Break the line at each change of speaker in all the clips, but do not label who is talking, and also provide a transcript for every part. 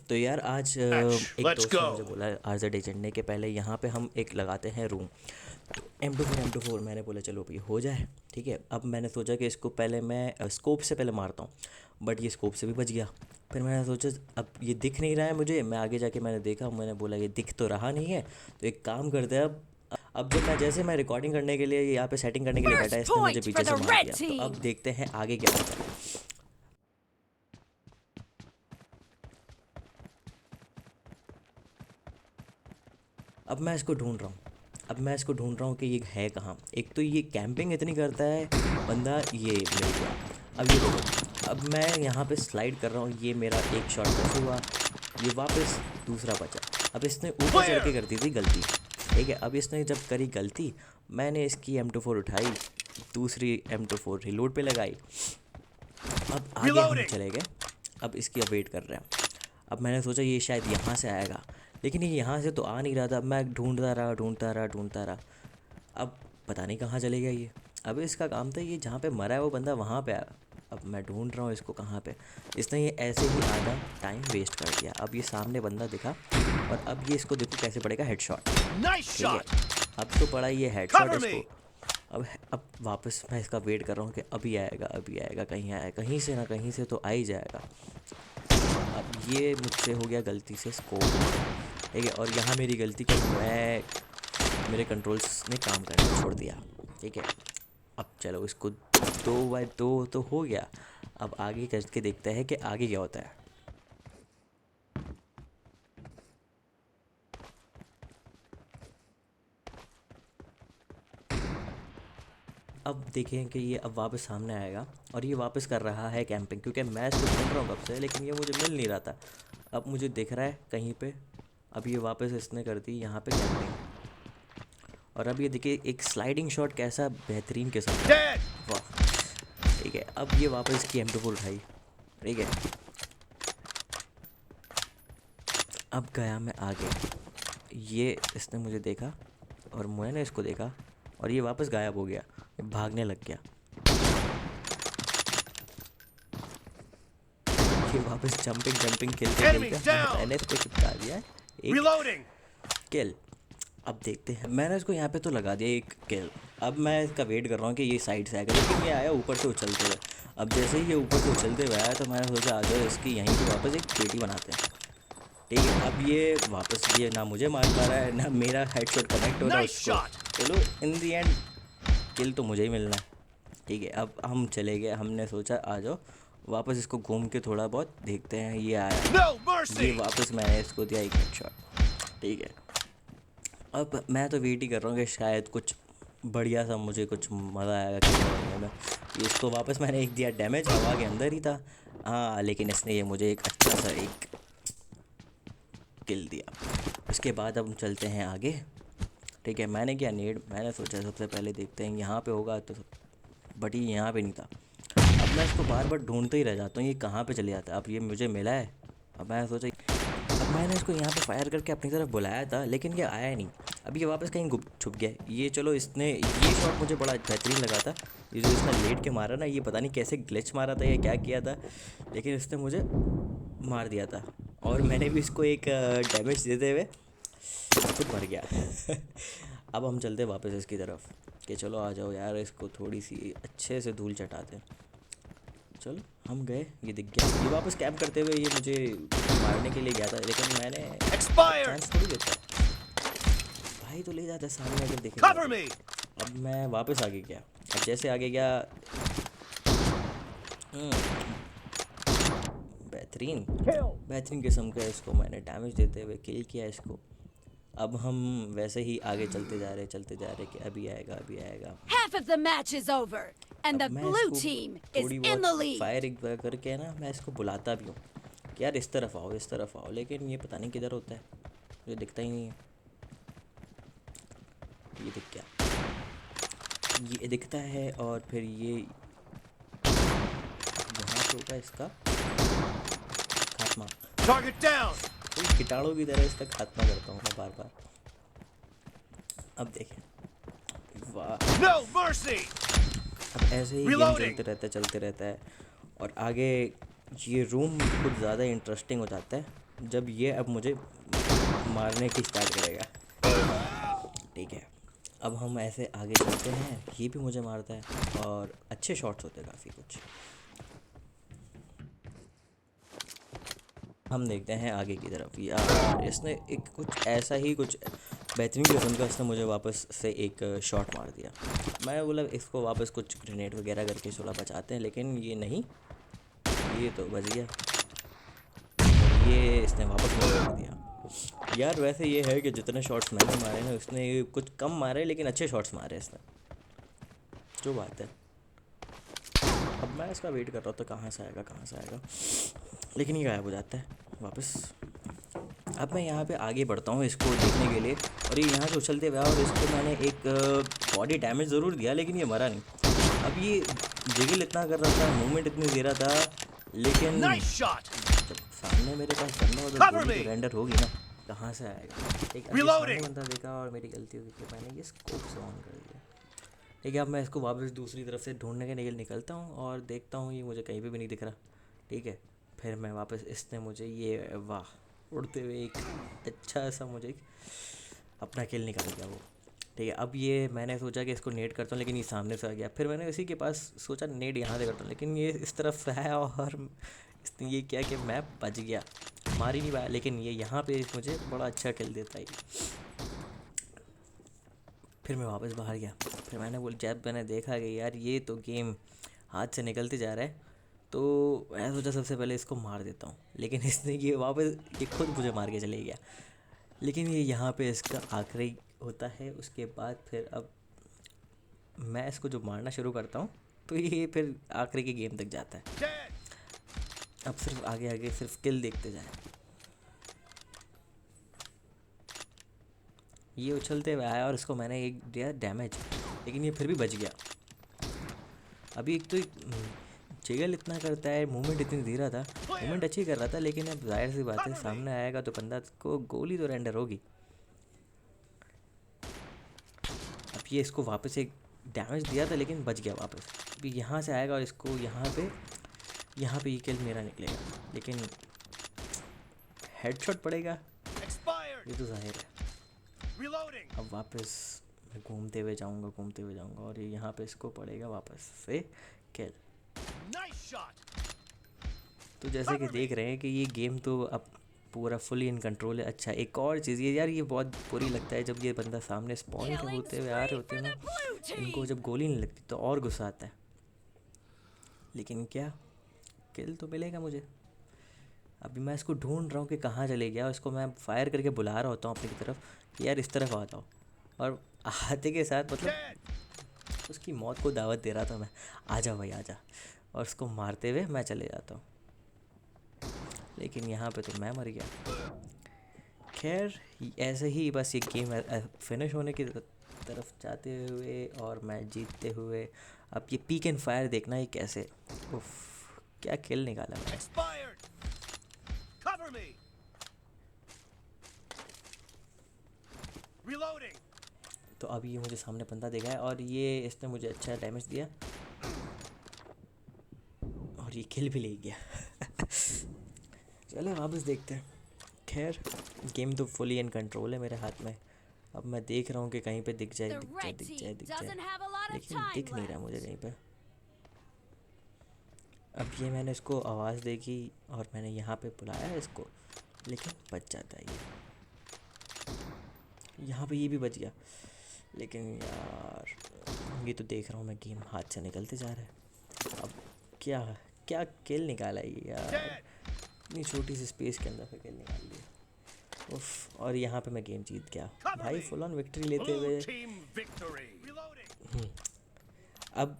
तो यार आज एक
Let's
दोस्त ने मुझे
go.
बोला आज डे चढ़ने के पहले यहाँ पे हम एक लगाते हैं रूम। तो M24 मैंने बोला चलो भाई हो जाए। ठीक है, अब मैंने सोचा कि इसको पहले मैं स्कोप से पहले मारता हूँ, बट ये स्कोप से भी बच गया। फिर मैंने सोचा अब ये दिख नहीं रहा है मुझे, मैं आगे जाके मैंने देखा, मैंने बोला ये दिख तो रहा नहीं है, तो एक काम करते हैं अब जब मैं जैसे मैं रिकॉर्डिंग करने के लिए यहाँ पे सेटिंग करने के लिए बैठा,
First
इसने मुझे
point for
पीछे से
the
मार
red
दिया। तो अब
team.
देखते हैं आगे क्या होता है। अब मैं इसको ढूंढ रहा हूँ कि ये है कहाँ। एक तो ये कैंपिंग इतनी करता है बंदा, ये मिल गया। अब ये देखो, अब मैं यहाँ पे स्लाइड कर रहा हूँ, ये मेरा एक शॉट मिस हुआ, ये वापस दूसरा बचा। अब इसने ऊपर चढ़ के कर दी थी गलती। ठीक है, अब इसने जब करी गलती, मैंने इसकी M24 उठाई, दूसरी M24 रिलोड पे लगाई। अब आगे हम चले गए, अब इसकी अब वेट कर रहे हैं। अब मैंने सोचा ये शायद यहाँ से आएगा, लेकिन ये यहाँ से तो आ नहीं रहा था। अब मैं ढूंढता रहा। अब पता नहीं कहाँ चले गया ये। अब इसका काम था ये जहाँ पे मरा है वो बंदा वहाँ पे आया। अब मैं ढूंढ रहा हूँ इसको कहाँ पे। इसने ये ऐसे ही आधा टाइम वेस्ट कर दिया। अब ये सामने बंदा दिखा, और अब ये इसको देखो कैसे पड़ेगा हेडशॉट। ठीक है, अब तो पड़ा ये हेडशॉट इसको। अब वापस मैं इसका वेट कर रहा हूँ कि अभी आएगा, कहीं से ना कहीं से तो आ ही जाएगा। अब ये मुझसे हो गया गलती से स्कोप। ठीक है, और यहाँ मेरी गलती कि मेरे कंट्रोल्स ने काम करना छोड़ दिया। ठीक है, अब चलो इसको 2x2 तो हो गया। अब आगे करके देखते हैं कि आगे क्या होता है। अब देखें कि ये अब वापस सामने आएगा, और ये वापस कर रहा है कैंपिंग, क्योंकि मैं इसको ढूंढ रहा हूँ कब से, लेकिन ये मुझे मिल नहीं रहा था। अब मुझे दिख रहा है कहीं पे। अब ये वापस इसने कर दी यहाँ पे कैंपिंग, और अब ये देखिए एक स्लाइडिंग शॉट कैसा बेहतरीन किस्म का। वाह। ठीक है, अब ये वापस इसकी M24 उठाई। ठीक है, अब गया मैं आगे, ये इसने मुझे देखा और मैंने इसको देखा, और ये वापस गायब हो गया, भागने लग गया। ये वापस जंपिंग खेलते मैंने इसको चिपका दिया एक किल। अब देखते हैं, मैंने इसको यहाँ पे तो लगा दिया एक किल। अब मैं इसका वेट कर रहा हूँ कि ये साइड से आएगा, लेकिन ये आया ऊपर से उछलते हुए। अब जैसे ही ये ऊपर से उछलते हुए आया, तो मैंने सोचा आ जाओ इसकी यहीं पे वापस एक पेटी बनाते हैं। ठीक है, अब ये वापस ये ना मुझे मार पा रहा है, ना मेरा हेडशॉट कनेक्ट हो रहा है उसको। चलो इन दी एंड किल तो मुझे ही मिलना है। ठीक है, अब हम चले गए, हमने सोचा आ जाओ वापस इसको घूम के थोड़ा बहुत देखते हैं। ये आया, ये वापस मैंने इसको दिया एक हेडशॉट। ठीक है, अब मैं तो वेट ही कर रहा हूँ कि शायद कुछ बढ़िया सा मुझे कुछ मज़ा आएगा खेलने में। इसको वापस मैंने एक दिया डैमेज, हवा के अंदर ही था हाँ, लेकिन इसने ये मुझे एक अच्छा सा एक किल दिया। उसके बाद अब हम चलते हैं आगे। ठीक है, मैंने क्या नेड, मैंने सोचा सबसे पहले देखते हैं यहाँ पे होगा, तो बट ये यहाँ पे नहीं था। अब मैं इसको बार बार ढूंढते ही रह जाता हूँ, ये कहाँ पे चले जाता है। अब ये मुझे मिला है, अब मैं सोचा, अब मैंने इसको यहाँ पे फायर करके अपनी तरफ बुलाया था, लेकिन ये आया नहीं। अब ये वापस कहीं छुप गया ये। चलो इसने ये शॉट मुझे बड़ा बेहतरीन लगा था, ये जो इसने लेट के मारा ना, ये पता नहीं कैसे ग्लिच मारा था या क्या किया था, लेकिन इसने मुझे मार दिया था, और मैंने भी इसको एक डैमेज देते हुए खुद मर गया। अब हम चलते वापस इसकी तरफ कि चलो आ जाओ यार, इसको थोड़ी सी अच्छे से धूल चटाते। चलो हम गए, ये दिख गया, ये वापस कैंप करते हुए ये मुझे मारने के लिए गया था, लेकिन मैंने चांस थोड़ी देता भाई, तो ले जाता सामने अगर देखें। अब मैं वापस आगे गया, अब जैसे आगे गया बेहतरीन किस्म का इसको मैंने डैमेज देते हुए किल किया इसको। अब हम वैसे ही आगे चलते जा रहे कि अभी आएगा।
Half of the match is over, and the blue team is in the lead.
Fire करके ना मैं इसको बुलाता भी हूँ कि यार इस तरफ आओ, लेकिन ये पता नहीं किधर होता है, मुझे दिखता ही नहीं है। ये दिख गया, ये दिखता है, और फिर ये यहाँ पे होगा इसका खात्मा। कोई कीटाणु की तरह इसका खात्मा करता हूँ मैं बार। अब देखें, वाह, अब ऐसे ही गेम चलते रहता है, और आगे ये रूम कुछ ज़्यादा इंटरेस्टिंग हो जाता है। जब ये अब मुझे मारने की स्टार्ट करेगा। ठीक है, अब हम ऐसे आगे चलते हैं। ये भी मुझे मारता है और अच्छे शॉट्स होते हैं काफ़ी कुछ। हम देखते हैं आगे की तरफ। यार इसने एक कुछ ऐसा ही कुछ बेहतरीन किस्म का इसने मुझे वापस से एक शॉट मार दिया। मैं बोला इसको वापस कुछ ग्रेनेड वगैरह करके थोड़ा बचाते हैं, लेकिन ये नहीं, ये तो बच गया। ये इसने वापस मार दिया। यार वैसे ये है कि जितने शॉट्स मैंने मारे ना उसने कुछ कम मारे, लेकिन अच्छे शॉट्स मारे इसने, जो बात है। अब मैं इसका वेट कर रहा था कहाँ से आएगा कहाँ से आएगा, लेकिन ये गायब हो जाता है वापस। अब मैं यहाँ पे आगे बढ़ता हूँ इसको देखने के लिए, और ये यहाँ से उछलते हुए और इसको मैंने एक बॉडी डैमेज ज़रूर दिया, लेकिन ये मरा नहीं। अब ये जिगल इतना कर रहा था, मूवमेंट इतनी दे रहा था, लेकिन जब सामने मेरे पास करना हो तो गोली तो रेंडर होगी ना, कहाँ से आएगा। एक सामने बंदा देखा और मेरी गलती हुई कि मैंने ये स्कोप से ऑन कर दिया। ठीक है, अब मैं इसको वापस दूसरी तरफ से ढूंढने के लिए निकलता हूँ और देखता हूँ ये मुझे कहीं पे भी नहीं दिख रहा। ठीक है, फिर मैं वापस, इसने मुझे ये वाह उड़ते हुए एक अच्छा सा मुझे अपना किल निकाल दिया वो। ठीक है, अब ये मैंने सोचा कि इसको नेट करता हूँ, लेकिन ये सामने से आ गया। फिर मैंने इसी के पास सोचा नेट यहाँ से करता हूँ, लेकिन ये इस तरफ से है और इसने ये किया कि मैं बच गया, मार ही नहीं पाया। लेकिन ये यहाँ पे मुझे बड़ा अच्छा किल देता है। फिर मैं वापस बाहर गया। फिर जब मैंने देखा कि यार ये तो गेम हाथ से निकलते जा रहा है, तो मैं सोचा सबसे पहले इसको मार देता हूँ, लेकिन इसने ये वापस ये खुद मुझे मार के चले गया। लेकिन ये यहाँ पे इसका आखिरी होता है। उसके बाद फिर अब मैं इसको जो मारना शुरू करता हूँ तो ये फिर आखिरी के गेम तक जाता है। अब सिर्फ आगे आगे सिर्फ किल देखते जाए। ये उछलते हुए आया और इसको मैंने एक दिया डैमेज, लेकिन ये फिर भी बच गया। अभी एक तो जिगल इतना करता है, मूवमेंट इतनी धीरा था, मूवमेंट अच्छी कर रहा था, लेकिन अब जाहिर सी बात है सामने आएगा तो बंदा को गोली तो रेंडर होगी। अब ये इसको वापस एक डैमेज दिया था, लेकिन बच गया वापस। अभी यहाँ से आएगा और इसको यहाँ पे ये किल मेरा निकलेगा, लेकिन हेडशॉट पड़ेगा, ये तो जाहिर है। अब वापस मैं घूमते हुए जाऊँगा और ये यहाँ पे इसको पड़ेगा वापस से किल। तो जैसे कि देख रहे हैं कि ये गेम तो अब पूरा फुली इन कंट्रोल है। अच्छा, एक और चीज़ ये यार, ये बहुत बुरी लगता है जब ये बंदा सामने स्पॉन के होते हुए आ रहे होते हैं ना, इनको जब गोली नहीं लगती तो और गुस्सा आता है। लेकिन क्या, किल तो मिलेगा मुझे। अभी मैं इसको ढूंढ रहा हूँ कि कहाँ चले गया, और इसको मैं फायर करके बुला रहा होता हूँ अपनी तरफ कि यार इस तरफ आता हूँ, और आते के साथ मतलब उसकी मौत को दावत दे रहा था मैं, आजा भाई आजा, और उसको मारते हुए मैं चले जाता हूँ। लेकिन यहाँ पे तो मैं मर गया। खैर ऐसे ही बस ये गेम फिनिश होने की तरफ जाते हुए और मैं जीतते हुए। अब ये पीक एंड फायर देखना ही कैसे, उफ क्या किल निकाला मैंने। तो अब ये मुझे सामने बंदा देखा है और ये इसने मुझे अच्छा डैमेज दिया और ये किल भी ले गया। चलो वापस देखते हैं। खैर गेम तो फुली इन कंट्रोल है मेरे हाथ में। अब मैं देख रहा हूँ कि कहीं पे दिख जाए, लेकिन दिख नहीं रहा मुझे कहीं पे। अब ये मैंने इसको आवाज़ देखी और मैंने यहाँ पे बुलाया इसको, लेकिन बच जाता है ये। यहाँ पे ये भी बच गया, लेकिन यार ये तो देख रहा हूँ मैं गेम हाथ से निकलते जा रहा है। अब क्या क्या किल निकाला ये यार, इतनी छोटी सी स्पेस के अंदर से किल निकाल लिया। उफ, और यहाँ पे मैं गेम जीत गया भाई, फुल ऑन विक्ट्री लेते हुए। अब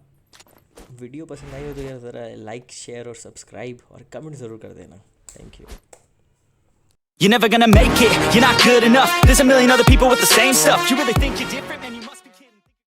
वीडियो पसंद आई हो तो यार ज़रा लाइक शेयर और सब्सक्राइब और कमेंट ज़रूर कर देना। Thank you.
You're never gonna make it, you're not good enough. There's a million other people with the same stuff. You really think you're different, man, you must